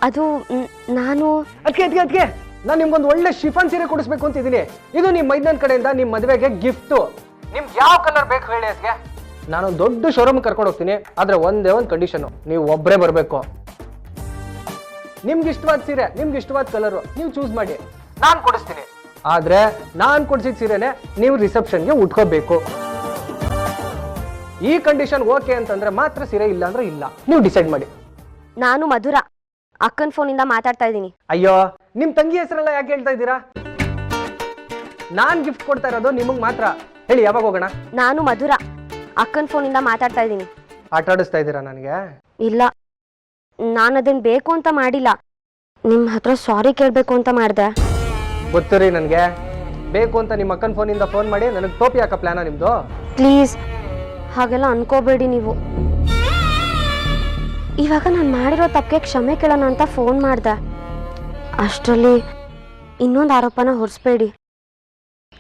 ಅದು ನಾನು ಅದಕ್ಕೆ ನಾನು ನಿಮ್ಗೊಂದು ಒಳ್ಳೆ ಶಿಫಾನ್ ಸೀರೆ ಕೊಡಿಸ್ಬೇಕು ಅಂತಿದ್ದೀನಿ. ಇದು ನಿಮ್ಮ ಮೈದಾನ ಕಡೆಯಿಂದ ನಿಮ್ಮ ಮದುವೆಗೆ ಗಿಫ್ಟು. ನಿಮ್ಗೆ ಯಾವ ಕಲರ್ ಬೇಕು ಹೇಳಿ ಅದಕ್ಕೆ. ನಾನೊಂದು ದೊಡ್ಡ ಶೋರೂಮ್ ಕರ್ಕೊಂಡು ಹೋಗ್ತೀನಿ. ಆದ್ರೆ ಒಂದೇ ಒಂದು ಕಂಡೀಷನು, ನೀವು ಒಬ್ಬರೇ ಬರಬೇಕು. ನಿಮ್ಗೆ ಇಷ್ಟವಾದ ಸೀರೆ, ನಿಮ್ಗೆ ಇಷ್ಟವಾದ ಕಲರು ನೀವು ಚೂಸ್ ಮಾಡಿ, ನಾನು ಕೊಡಿಸ್ತೀನಿ. ಆದ್ರೆ ನಾನು ಕೊಡಿಸಿದ ಸೀರೆನೆ ನೀವು ರಿಸೆಪ್ಷನ್ಗೆ ಉಟ್ಕೋಬೇಕು. ಈ ಕಂಡೀಷನ್ ಓಕೆ ಅಂತಂದ್ರೆ ಮಾತ್ರ ಸೀರೆ, ಇಲ್ಲ ಅಂದ್ರೆ ಇಲ್ಲ. ನೀವು ಡಿಸೈಡ್ ಮಾಡಿ. ನಾನು ಮಧುರಾ, ಅಕ್ಕನ ಫೋನಿಂದ ಮಾತಾಡ್ತಾ ಇದ್ದೀನಿ. ಅಯ್ಯೋ, ನಿಮ್ ತಂಗಿ ಹೆಸರೆಲ್ಲ ಯಾಕೆ ಹೇಳ್ತಾ ಇದ್ದೀರಾ? ನಾನ್ ಗಿಫ್ಟ್ ಕೊಡ್ತಾ ಇರೋದು ನಿಮಗ್ ಮಾತ್ರ. ಹೇಳಿ, ಯಾವಾಗ ಹೋಗೋಣ? ನಾನು ಮಧುರಾ, ಅಕ್ಕನ ಫೋನಿಂದ ಮಾತಾಡ್ತಾ ಇದ್ದೀನಿ. ಆಟ ಆಡಿಸ್ತಾ ಇದ್ದೀರಾ ನನಗೆ? ಇಲ್ಲ, ನಾನು ಅದನ್ನ ಬೇಕು ಅಂತ ಮಾಡಿಲ್ಲ. ನಿಮ್ಮ ಹತ್ರ ಸಾರಿ ಕೇಳಬೇಕು ಅಂತ ಮಾಡಿದೆ. ಗೊತ್ತು ರೀ ನನಗೆ. ಬೇಕು ಅಂತ ನಿಮ್ಮ ಅಕ್ಕನ ಫೋನಿಂದ ಫೋನ್ ಮಾಡಿ ನನಗೆ ಟೋಪಿ ಹಾಕೋ ಪ್ಲಾನ ನಿಮ್ದು? ಪ್ಲೀಸ್ ಹಾಗೆಲ್ಲ ಅನ್ಕೋಬೇಡಿ ನೀವು. ಇವಾಗ ನಾನು ಮಾಡಿರೋ ತಪ್ಪಿಗೆ ಕ್ಷಮೆ ಕೇಳೋಣ ಅಂತ ಫೋನ್ ಮಾಡ್ದೆ. ಅಷ್ಟರಲ್ಲಿ ಇನ್ನೊಂದು ಆರೋಪನ ಹೊರಿಸ್ಬೇಡಿ.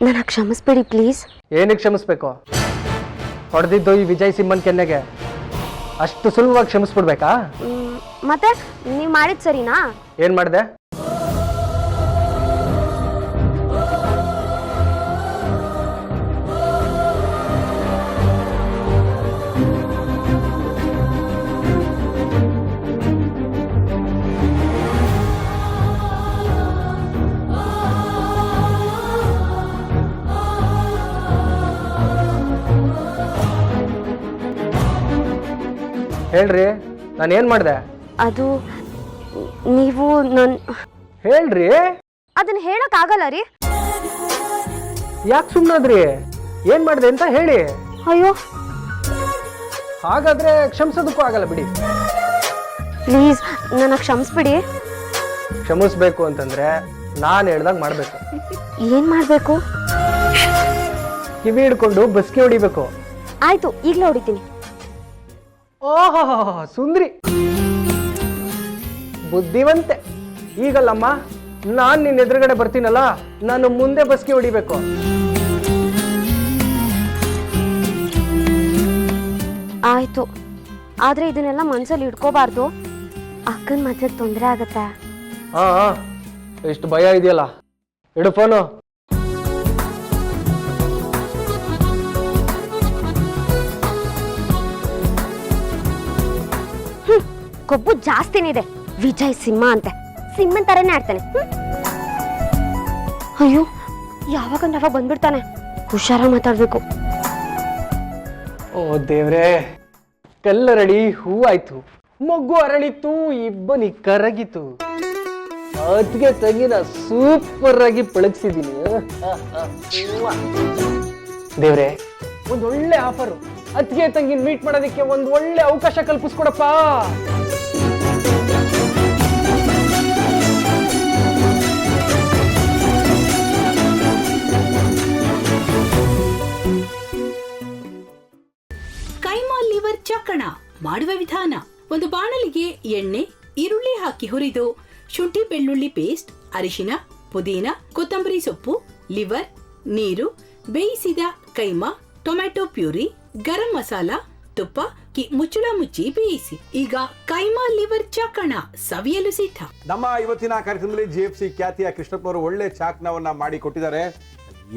ನನ್ನ ಕ್ಷಮಿಸ್ಬೇಡಿ ಪ್ಲೀಸ್. ಏನಕ್ಕೆ ಕ್ಷಮಿಸ್ಬೇಕು? ಹೊಡೆದಿದ್ದು ಈ ವಿಜಯ್ ಸಿಂಹನ್ ಕೆನ್ನೆಗೆ. ಅಷ್ಟು ಸುಲಭವಾಗಿ ಕ್ಷಮಿಸ್ಬಿಡ್ಬೇಕಾ? ಮತ್ತೆ ನೀವು ಮಾಡಿದ್ ಸರಿನಾ? ಏನ್ ಮಾಡಿದೆ? ಹೇಳ್ರಿ, ನಾನು ಏನ್ ಮಾಡಿದೆ? ಅದು ನೀವು ಹೇಳ್ರಿ. ಅದನ್ನ ಹೇಳಕ್ ಆಗಲ್ಲ ರೀ. ಯಾಕೆ ಸುಮ್ಮನಾದ್ರಿ? ಏನ್ ಮಾಡಿದೆ ಅಂತ ಹೇಳಿ. ಅಯ್ಯೋ, ಹಾಗಾದ್ರೆ ಕ್ಷಮಿಸೋದಕ್ಕೂ ಆಗಲ್ಲ ಬಿಡಿ. ಪ್ಲೀಸ್ ನನ್ನ ಕ್ಷಮಿಸ್ಬಿಡಿ. ಕ್ಷಮಿಸ್ಬೇಕು ಅಂತಂದ್ರೆ ನಾನು ಹೇಳ್ದಾಗ ಮಾಡ್ಬೇಕು. ಏನ್ ಮಾಡ್ಬೇಕು? ಕಿವಿ ಹಿಡ್ಕೊಂಡು ಬಸ್ಗೆ ಹೊಡಿಬೇಕು. ಆಯ್ತು, ಈಗ್ಲೇ ಹೊಡಿತೀನಿ. ಓಹೋ, ಸುಂದ್ರಿ, ಬುದ್ಧಿವಂತೆ. ಈಗಲ್ಲಮ್ಮ, ನಾನ್ ನಿನ್ನ ಎದುರುಗಡೆ ಬರ್ತೀನಲ್ಲ, ನಾನು ಮುಂದೆ ಬಸ್ಗೆ ಹೊಡಿಬೇಕು. ಆಯ್ತು, ಆದ್ರೆ ಇದನ್ನೆಲ್ಲ ಮನ್ಸಲ್ಲಿ ಇಟ್ಕೋಬಾರ್ದು. ಅಕ್ಕನ ಮದ್ವೆಗೆ ತೊಂದರೆ ಆಗತ್ತೆ. ಹಾ, ಎಷ್ಟು ಭಯ ಇದೆಯಲ್ಲ. ಇಡು ಫೋನು. ಕೊಬ್ಬು ಜಾಸ್ತಿನಿದೆ. ವಿಜಯ್ ಸಿಂಹ ಅಂತೆ, ಸಿಂಹನ್ ತರನೇ ಆಡ್ತಾನೆ. ಅಯ್ಯೋ, ಯಾವಾಗಂದ್ರೆ ಅವಾಗ ಬಂದ್ಬಿಡ್ತಾನೆ. ಹುಷಾರಾಗಿ ಮಾತಾಡ್ಬೇಕು. ಓ ದೇವ್ರೆ, ಕಲ್ಲರಳಿ ಹೂ ಆಯ್ತು, ಮೊಗ್ಗು ಅರಳಿತು, ಇಬ್ಬನಿ ಕರಗಿತು, ಅದ್ಗೆ ತಂಗಿನ ಸೂಪರ್ ಆಗಿ ಪಳಗಿಸಿದೀನಿ. ದೇವ್ರೆ, ಒಂದೊಳ್ಳೆ ಆಫರು. ಅದ್ಗೆ ತಂಗಿನ ಮೀಟ್ ಮಾಡೋದಕ್ಕೆ ಒಂದು ಒಳ್ಳೆ ಅವಕಾಶ ಕಲ್ಪಿಸ್ಕೊಡಪ್ಪ. ಕೈಮಾ ಲಿವರ್ ಚಕ್ಕಣ ಮಾಡುವ ವಿಧಾನ: ಒಂದು ಬಾಣಲಿಗೆ ಎಣ್ಣೆ, ಈರುಳ್ಳಿ ಹಾಕಿ ಹುರಿದು ಶುಂಠಿ ಬೆಳ್ಳುಳ್ಳಿ ಪೇಸ್ಟ್, ಅರಿಶಿನ, ಪುದೀನ, ಕೊತ್ತಂಬರಿ ಸೊಪ್ಪು, ಲಿವರ್, ನೀರು, ಬೇಯಿಸಿದ ಕೈಮಾ, ಟೊಮ್ಯಾಟೊ ಪ್ಯೂರಿ, ಗರಂ ಮಸಾಲ, ತುಪ್ಪ ಮುಚ್ಚಳ ಮುಚ್ಚಿ ಬೇಯಿಸಿ. ಈಗ ಕೈಮಾ ಲಿವರ್ ಚಾಕಣ ಸವಿಯಲು ಸಿದ್ಧ. ನಮ್ಮ ಇವತ್ತಿನ ಕಾರ್ಯಕ್ರಮದಲ್ಲಿ GFC ಖ್ಯಾತಿಯ ಕೃಷ್ಣಪ್ಪನವರು ಒಳ್ಳೆ ಚಾಕ್ನವನ್ನ ಮಾಡಿ ಕೊಟ್ಟಿದ್ದಾರೆ.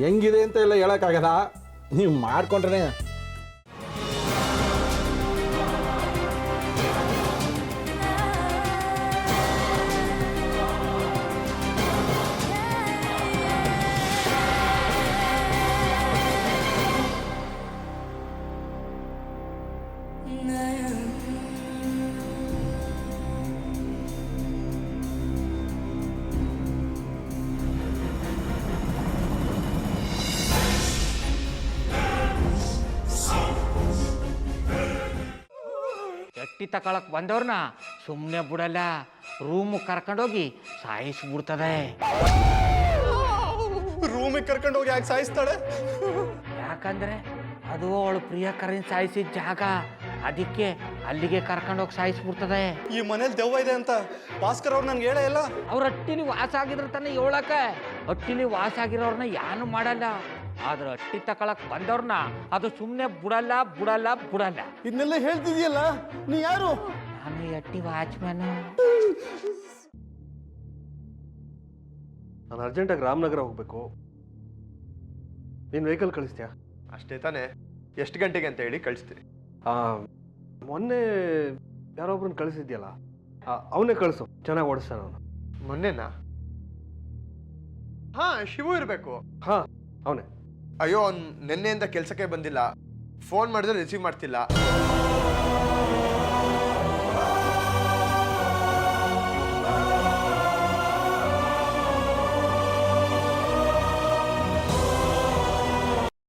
ಹೆಂಗಿದೆ ಅಂತ ಎಲ್ಲ ಹೇಳಕ್ಕಾಗಲ್ಲ, ನೀವು ಮಾಡ್ಕೊಂಡ್ರೆ. ಎಟ್ಟಿ ತಕೊಳಕ್ ಬಂದವ್ರನ್ನ ಸುಮ್ಮನೆ ಬಿಡಲ್ಲ, ರೂಮ್ ಕರ್ಕೊಂಡೋಗಿ ಸಾಯಿಸ್ಬಿಡ್ತದೆ. ರೂಮಿಗೆ ಕರ್ಕೊಂಡೋಗಿ ಯಾಕೆ ಸಾಯಿಸ್ತಾಳೆ? ಯಾಕಂದ್ರೆ ಅದು ಅವಳು ಪ್ರಿಯಕರನ್ ಸಾಯಿಸಿದ ಜಾಗ, ಅದಕ್ಕೆ ಅಲ್ಲಿಗೆ ಕರ್ಕೊಂಡೋಗಿ ಸಾಯಿಸ್ಬಿಡ್ತದೆ. ಈ ಮನೇಲಿ ದೆವ್ವ ಇದೆ ಅಂತ ಭಾಸ್ಕರ್ ಅವ್ರು ನನ್ಗೆ ಹೇಳೇ ಇಲ್ಲ. ಅವ್ರ ಹಟ್ಟಿಲಿ ವಾಸ ಆಗಿದ್ರ ತಾನೆ ಹೇಳಕ. ಹಟ್ಟಿಲಿ ವಾಸ ಆಗಿರೋರ್ನ ಯಾನು ಮಾಡಲ್ಲ, ಆದ್ರೆ ಹಟ್ಟಿ ತಕೊಳಕ್ ಬಂದವ್ರನ್ನ ಅದು ಸುಮ್ಮನೆ ಬಿಡಲ್ಲ. ಇದನ್ನೆಲ್ಲ ಹೇಳ್ತಿದ್ಯಲ್ಲ, ನೀ ಯಾರು? ನಾನು ಎಟ್ಟಿ ವಾಚ್ಮ್ಯಾನು. ನಾನು ಅರ್ಜೆಂಟಾಗಿ ರಾಮನಗರ ಹೋಗ್ಬೇಕು. ನೀನು ವೆಹಿಕಲ್ ಕಳಿಸ್ತೀಯಾ? ಅಷ್ಟೇ ತಾನೇ? ಎಷ್ಟು ಗಂಟೆಗೆ ಅಂತ ಹೇಳಿ ಕಳಿಸ್ತೀನಿ. ಮೊನ್ನೆ ಯಾರೊಬ್ರನ್ನ ಕಳಿಸಿದ್ಯಲ್ಲ, ಅವನೇ ಕಳಿಸು, ಚೆನ್ನಾಗಿ ಓಡಿಸ್ತಾನ ಅವನು. ಮೊನ್ನೆನಾ? ಹಾ, ಶಿವು ಇರಬೇಕು. ಹಾಂ, ಅವನೇ. ಅಯ್ಯೋ, ಅವ್ನು ನಿನ್ನೆಯಿಂದ ಕೆಲಸಕ್ಕೆ ಬಂದಿಲ್ಲ. ಫೋನ್ ಮಾಡಿದ್ರೆ ರಿಸೀವ್ ಮಾಡ್ತಿಲ್ಲ.